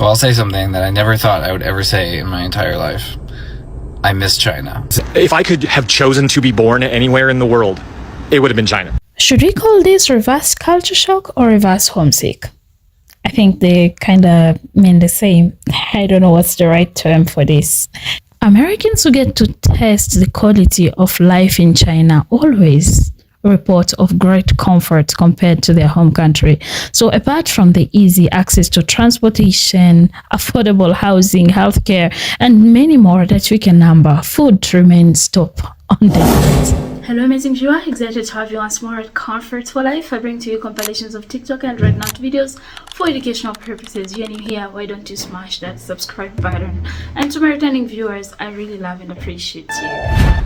Well, I'll say something that I never thought I would ever say in my entire life. I miss China. If I could have chosen to be born anywhere in the world, it would have been China. Should we call this reverse culture shock or reverse homesick? I think they kind of mean the same. I don't know what's the right term for this. Americans who get to test the quality of life in China always report of great comfort compared to their home country. So apart from the easy access to transportation, affordable housing, healthcare, and many more that we can number, food remains top on the list. Hello amazing viewer, excited to have you once more at Comfort for Life. I bring to you compilations of TikTok and Red Note videos for educational purposes. You're new here, why don't you smash that subscribe button? And to my returning viewers, I really love and appreciate you.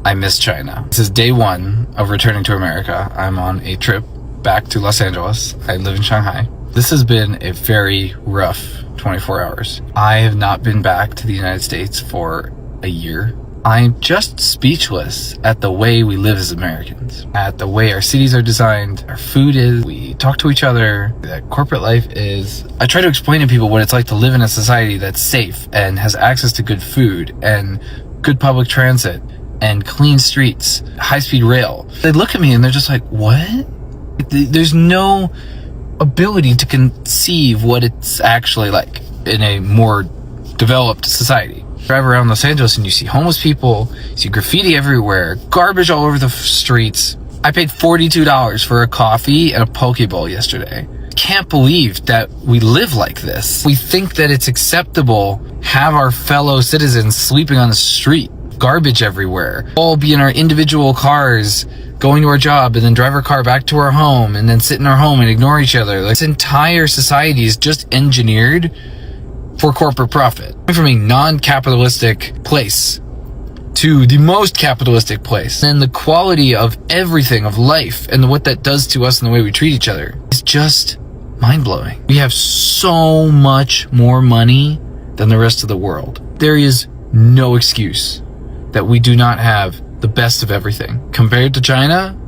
I miss China. This is day one of returning to America. I'm on a trip back to Los Angeles. I live in Shanghai. This has been a very rough 24 hours. I have not been back to the United States for a year. I'm just speechless at the way we live as Americans, at the way our cities are designed, our food is, we talk to each other, that corporate life is. I try to explain to people what it's like to live in a society that's safe and has access to good food and good public transit and clean streets, high-speed rail. They look at me and they're just like, what? There's no ability to conceive what it's actually like in a more developed society. Drive around Los Angeles and you see homeless people, you see graffiti everywhere, garbage all over the streets. I paid $42 for a coffee and a poke bowl yesterday. Can't believe that we live like this. We think that it's acceptable have our fellow citizens sleeping on the street, garbage everywhere, all be in our individual cars, going to our job and then drive our car back to our home and then sit in our home and ignore each other. Like, this entire society is just engineered for corporate profit. From a non-capitalistic place to the most capitalistic place. And the quality of everything, of life, and what that does to us and the way we treat each other is just mind-blowing. We have so much more money than the rest of the world. There is no excuse that we do not have the best of everything. Compared to China,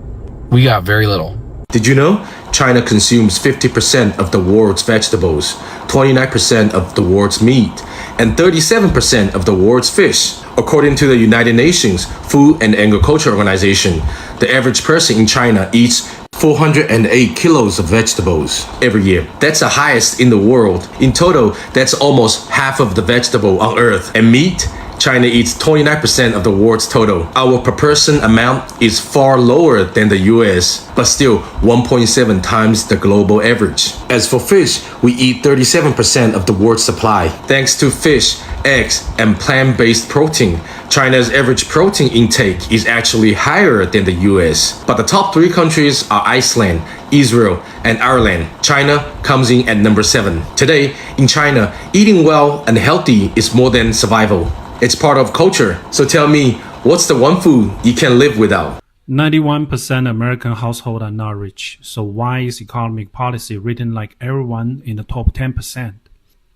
we got very little. Did you know China consumes 50% of the world's vegetables, 29% of the world's meat, and 37% of the world's fish? According to the United Nations Food and Agriculture Organization, the average person in China eats 408 kilos of vegetables every year. That's the highest in the world. In total, that's almost half of the vegetable on Earth. And meat? China eats 29% of the world's total. Our per person amount is far lower than the US, but still 1.7 times the global average. As for fish, we eat 37% of the world's supply. Thanks to fish, eggs, and plant-based protein, China's average protein intake is actually higher than the US. But the top three countries are Iceland, Israel, and Ireland. China comes in at number 7. Today, in China, eating well and healthy is more than survival. It's part of culture. So tell me, what's the one food you can live without? 91% American households are not rich. So why is economic policy written like everyone in the top 10%?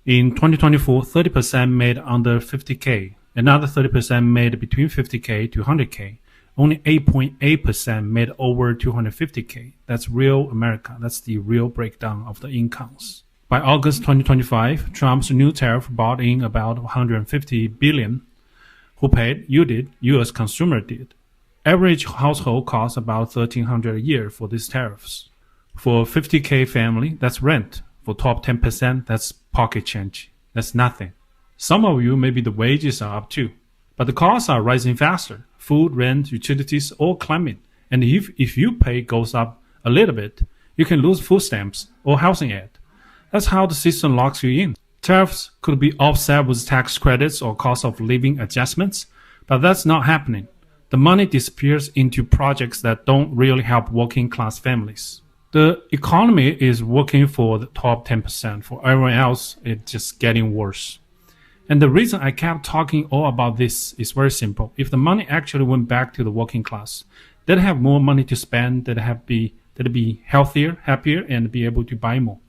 In 2024, 30% made under 50K. Another 30% made between 50K to 100K. Only 8.8% made over 250K. That's real America. That's the real breakdown of the incomes. By August 2025, Trump's new tariff brought in about $150 billion. Who paid? You did. You as consumer did. Average household costs about $1,300 a year for these tariffs. For a 50K family, that's rent. For top 10%, that's pocket change. That's nothing. Some of you, maybe the wages are up too. But the costs are rising faster. Food, rent, utilities, all climbing. And if your pay goes up a little bit, you can lose food stamps or housing aid. That's how the system locks you in. Tariffs could be offset with tax credits or cost of living adjustments, but that's not happening. The money disappears into projects that don't really help working class families. The economy is working for the top 10%. For everyone else, it's just getting worse. And the reason I kept talking all about this is very simple. If the money actually went back to the working class, they'd have more money to spend, they'd be healthier, happier, and be able to buy more.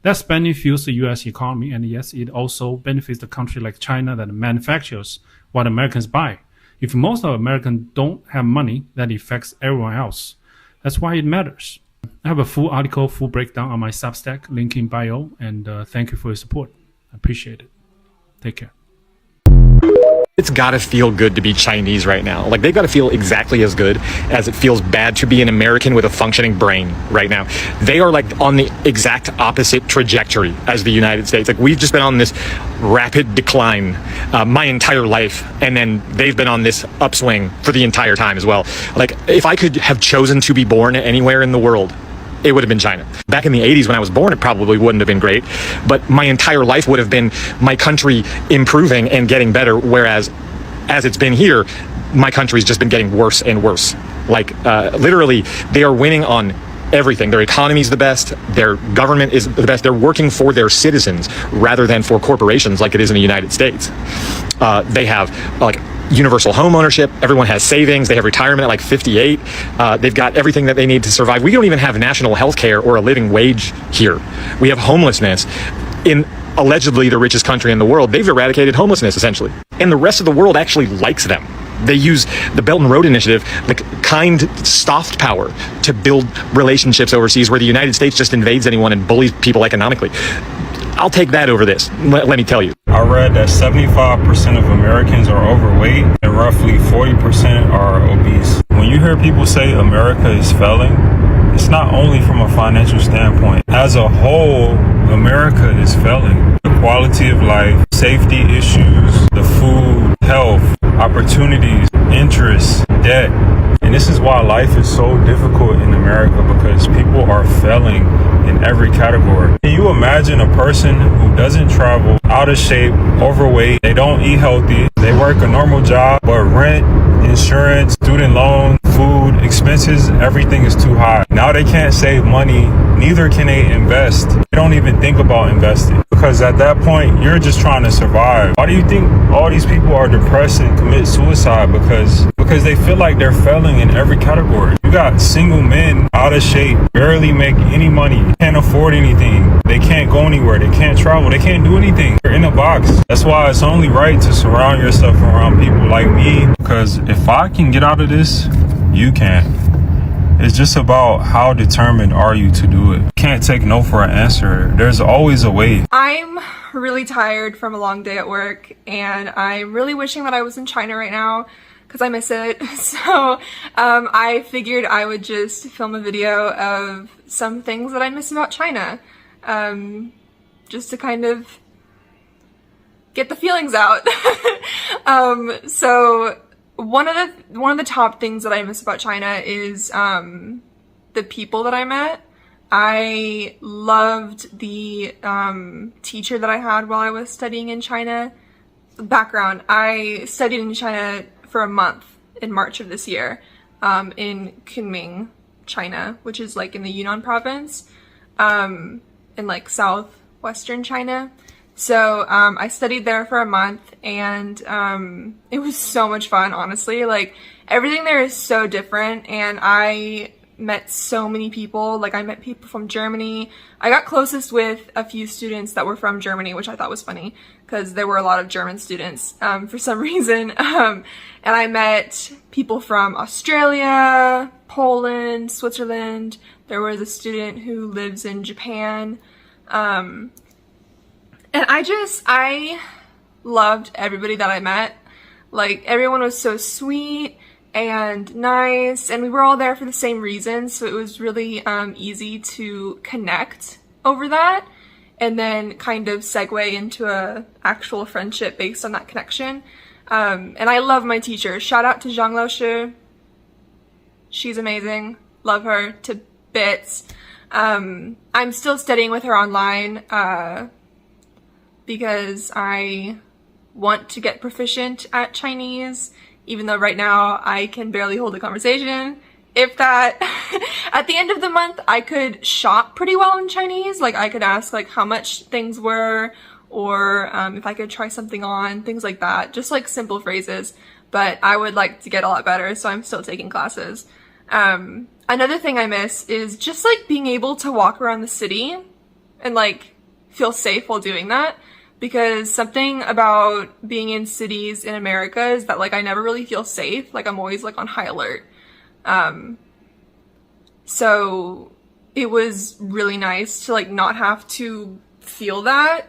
That spending fuels the US economy, and yes, it also benefits the country like China that manufactures what Americans buy. If most of Americans don't have money, that affects everyone else. That's why it matters. I have a full article, full breakdown on my Substack, link in bio, and thank you for your support. Appreciate it. Take care. It's gotta feel good to be Chinese right now. Like, they've gotta feel exactly as good as it feels bad to be an American with a functioning brain right now. They are like on the exact opposite trajectory as the United States. Like, we've just been on this rapid decline my entire life, and then they've been on this upswing for the entire time as well. Like, if I could have chosen to be born anywhere in the world, it would have been China. Back in the 80s when I was born, it probably wouldn't have been great, but my entire life would have been my country improving and getting better, whereas as it's been here, my country's just been getting worse and worse. Like, literally, they are winning on everything. Their economy's the best, their government is the best, they're working for their citizens rather than for corporations like it is in the United States. They have, like, universal home ownership, everyone has savings, they have retirement at like 58, they've got everything that they need to survive. We don't even have national health care or a living wage here. We have homelessness. In allegedly the richest country in the world, they've eradicated homelessness essentially. And the rest of the world actually likes them. They use the Belt and Road Initiative, the kind soft power, to build relationships overseas where the United States just invades anyone and bullies people economically. I'll take that over this, let me tell you. I read that 75% of Americans are overweight and roughly 40% are obese. When you hear people say America is failing, it's not only from a financial standpoint. As a whole, America is failing. The quality of life, safety issues, the food, health, opportunities, interests, debt. And this is why life is so difficult in America, because people are failing in every category. Can you imagine a person who doesn't travel, out of shape, overweight, they don't eat healthy, they work a normal job, but rent, insurance, student loan, food, expenses, everything is too high. Now they can't save money, neither can they invest. They don't even think about investing, because at that point, you're just trying to survive. Why do you think all these people are depressed and commit suicide? Because they feel like they're failing in every category. You got single men out of shape, barely make any money, can't afford anything. They can't go anywhere, they can't travel, they can't do anything. They're in a box. That's why it's only right to surround yourself around people like me, because if I can get out of this, you can. It's just about how determined are you to do it. You can't take no for an answer. There's always a way. I'm really tired from a long day at work, and I'm really wishing that I was in China right now because I miss it. So I figured I would just film a video of some things that I miss about China, just to kind of get the feelings out. So one of the top things that I miss about China is the people that I met. I loved the teacher that I had while I was studying in China. Background: I studied in China for a month in March of this year, in Kunming, China, which is like in the Yunnan province, in like southwestern China. So I studied there for a month, and it was so much fun, honestly. Like, everything there is so different, and I met so many people. Like, I met people from Germany. I got closest with a few students that were from Germany, which I thought was funny because there were a lot of German students for some reason. And I met people from Australia, Poland, Switzerland. There was a student who lives in Japan. And I loved everybody that I met. Like, everyone was so sweet and nice, and we were all there for the same reason, so it was really easy to connect over that, and then kind of segue into a actual friendship based on that connection. And I love my teacher. Shout out to Zhang Laoshi. She's amazing. Love her to bits. I'm still studying with her online, because I want to get proficient at Chinese, even though right now I can barely hold a conversation. If that, at the end of the month, I could shop pretty well in Chinese. Like, I could ask like how much things were, or if I could try something on, things like that. Just like simple phrases, but I would like to get a lot better, so I'm still taking classes. Another thing I miss is just like being able to walk around the city and like feel safe while doing that. Because something about being in cities in America is that, like, I never really feel safe. Like, I'm always, like, on high alert. So it was really nice to, like, not have to feel that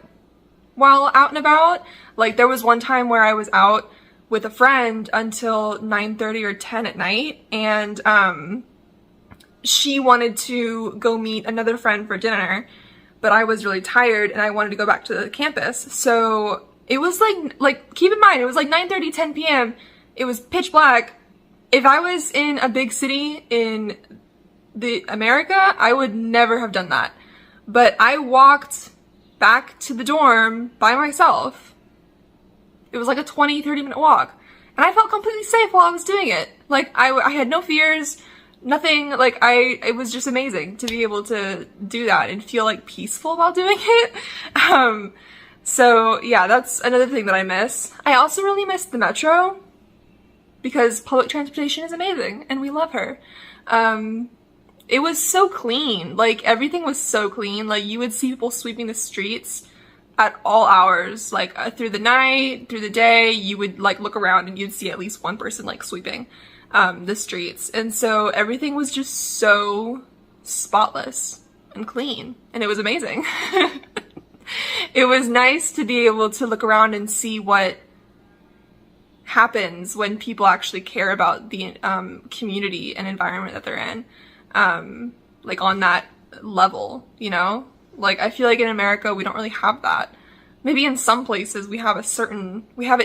while out and about. Like, there was one time where I was out with a friend until 9:30 or 10 at night, and she wanted to go meet another friend for dinner, but I was really tired and I wanted to go back to the campus. So it was like keep in mind, it was like 9:30, 10 p.m. It was pitch black. If I was in a big city in America, I would never have done that. But I walked back to the dorm by myself. It was like a 20-30 minute walk. And I felt completely safe while I was doing it. Like, I had no fears, nothing. Like, it was just amazing to be able to do that and feel like peaceful while doing it. So yeah, that's another thing that I miss. I also really miss the metro because public transportation is amazing and we love her. It was so clean. Like, everything was so clean. Like, you would see people sweeping the streets at all hours, like through the night, through the day. You would like look around and you'd see at least one person like sweeping the streets. And so everything was just so spotless and clean, and it was amazing. It was nice to be able to look around and see what happens when people actually care about the community and environment that they're in, like on that level, you know? Like, I feel like in America we don't really have that. Maybe in some places we have it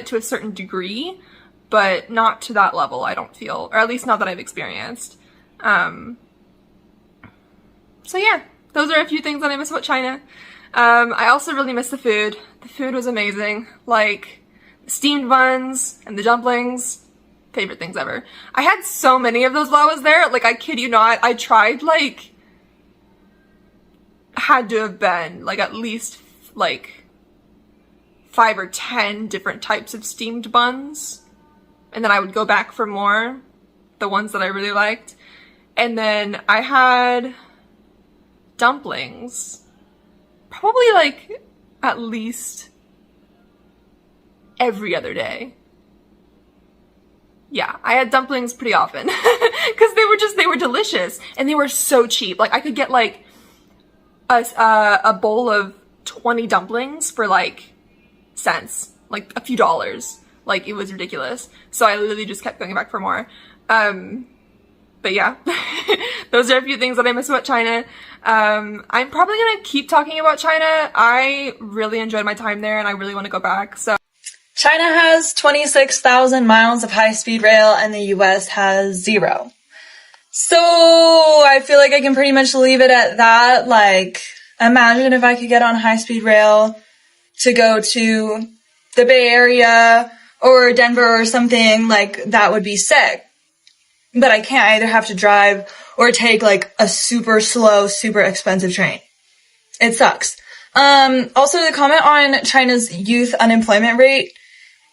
to a certain degree, but not to that level, I don't feel, or at least not that I've experienced. So yeah, those are a few things that I miss about China. I also really miss the food. The food was amazing. Like, steamed buns and the dumplings, favorite things ever. I had so many of those while I was there. Like, I kid you not, I tried like, had to have been like at least like 5 or 10 different types of steamed buns, and then I would go back for more, the ones that I really liked. And then I had dumplings probably like at least every other day. Yeah, I had dumplings pretty often because they were delicious and they were so cheap. Like, I could get like a bowl of 20 dumplings for like cents, like a few dollars. Like, it was ridiculous. So I literally just kept going back for more. But yeah, those are a few things that I miss about China. I'm probably gonna keep talking about China. I really enjoyed my time there and I really want to go back. So China has 26,000 miles of high-speed rail and the US has 0. So I feel like I can pretty much leave it at that. Like, imagine if I could get on high-speed rail to go to the Bay Area or Denver or something, like, that would be sick. But I can't. I either have to drive or take like a super slow, super expensive train. It sucks. Also, to comment on China's youth unemployment rate.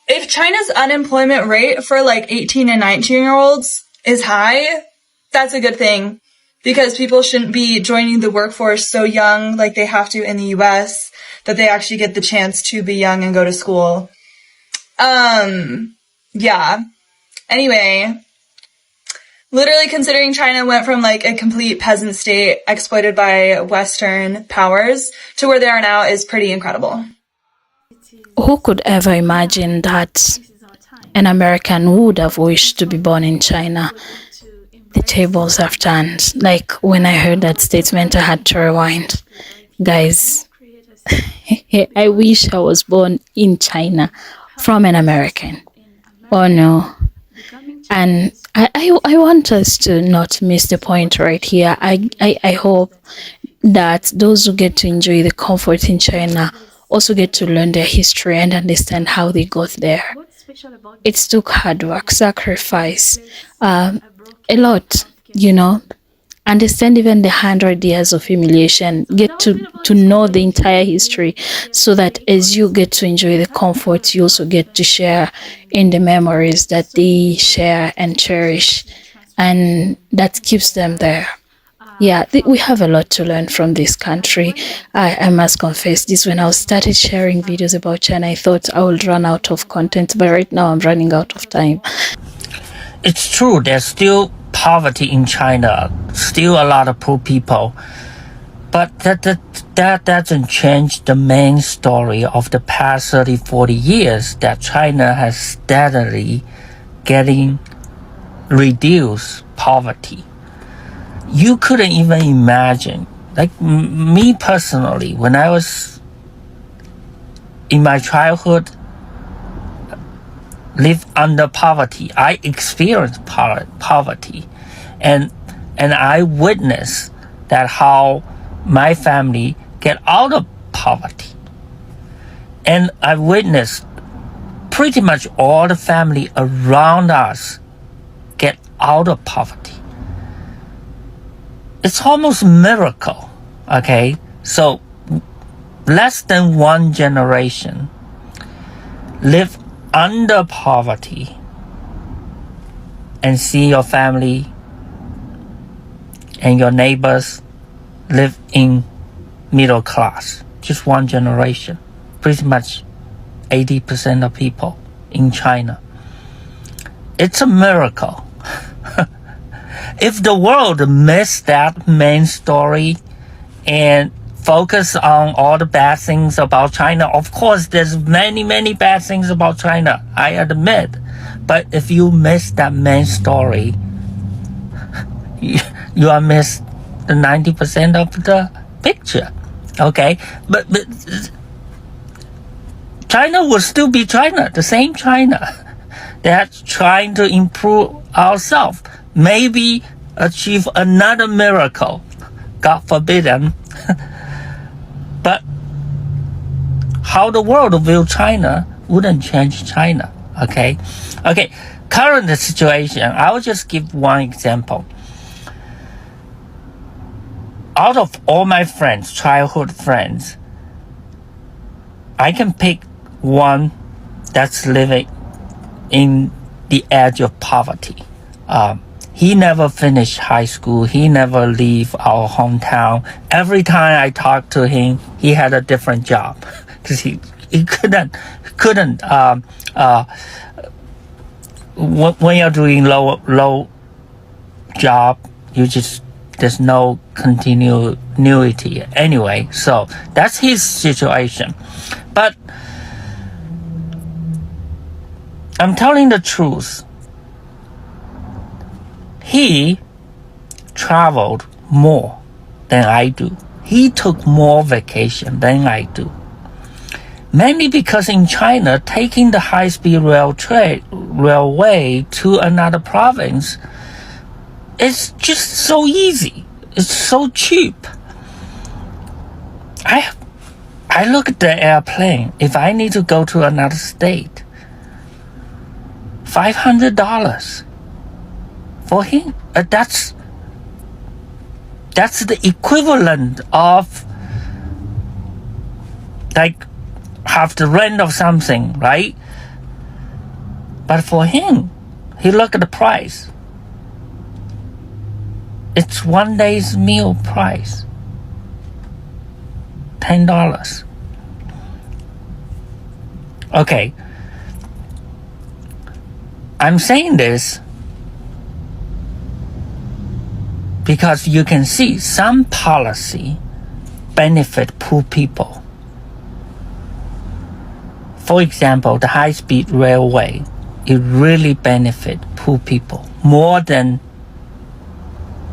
If China's unemployment rate for like 18 and 19-year-olds is high, that's a good thing, because people shouldn't be joining the workforce so young like they have to in the US, that they actually get the chance to be young and go to school. Yeah. Anyway, literally considering China went from like a complete peasant state exploited by Western powers to where they are now is pretty incredible. Who could ever imagine that an American would have wished to be born in China? The tables have turned. Like, when I heard that statement, I had to rewind. Guys, I wish I was born in China from an American. Oh no. And I want us to not miss the point right here. I hope that those who get to enjoy the comfort in China also get to learn their history and understand how they got there. It took hard work, sacrifice, a lot, you know. Understand even the 100 years of humiliation. Get to know the entire history, so that as you get to enjoy the comfort, you also get to share in the memories that they share and cherish, and that keeps them there. Yeah, we have a lot to learn from this country. I must confess this, when I started sharing videos about China, I thought I would run out of content, but right now I'm running out of time. It's true, there's still poverty in China, still a lot of poor people. But that doesn't change the main story of the past 30, 40 years that China has steadily getting reduced poverty. You couldn't even imagine, like me personally, when I was in my childhood, lived under poverty. I experienced poverty, and I witnessed that how my family get out of poverty. And I witnessed pretty much all the family around us get out of poverty. It's almost a miracle, okay? So less than one generation live under poverty and see your family and your neighbors live in middle class. Just one generation. Pretty much 80% of people in China. It's a miracle. If the world missed that main story and focus on all the bad things about China, of course there's many bad things about China, I admit. But if you miss that main story, you are missed the 90% of the picture. Okay? But China will still be China, the same China. That's trying to improve ourselves. Maybe achieve another miracle. God forbid. But how the world view China wouldn't change China. Okay? Current situation, I'll just give one example. Out of all my friends, childhood friends, I can pick one that's living in the edge of poverty. He never finished high school. He never leave our hometown. Every time I talk to him, he had a different job because he couldn't. When you're doing low job, there's no continuity anyway. So that's his situation. But I'm telling the truth. He traveled more than I do. He took more vacation than I do. Mainly because in China, taking the high-speed railway to another province is just so easy. It's so cheap. I look at the airplane. If I need to go to another state, $500 for him. That's the equivalent of like half the rent of something, right? But for him, he look at the price. It's one day's meal price. $10. Okay. I'm saying this because you can see some policy benefit poor people. For example, the high-speed railway, it really benefit poor people more than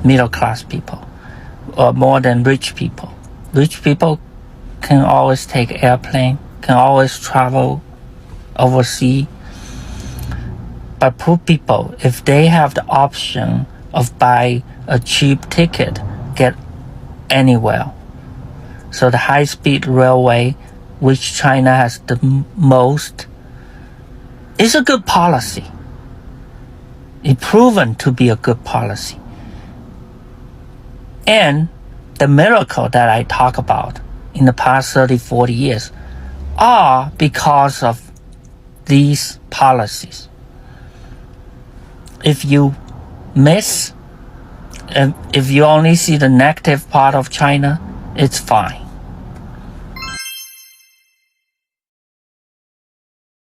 middle-class people or more than rich people. Rich people can always take airplane, can always travel overseas. But poor people, if they have the option of buy a cheap ticket, get anywhere. So the high-speed railway, which China has the most, is a good policy. It's proven to be a good policy. And the miracle that I talk about in the past 30, 40 years are because of these policies. If you miss, if you only see the negative part of China, it's fine.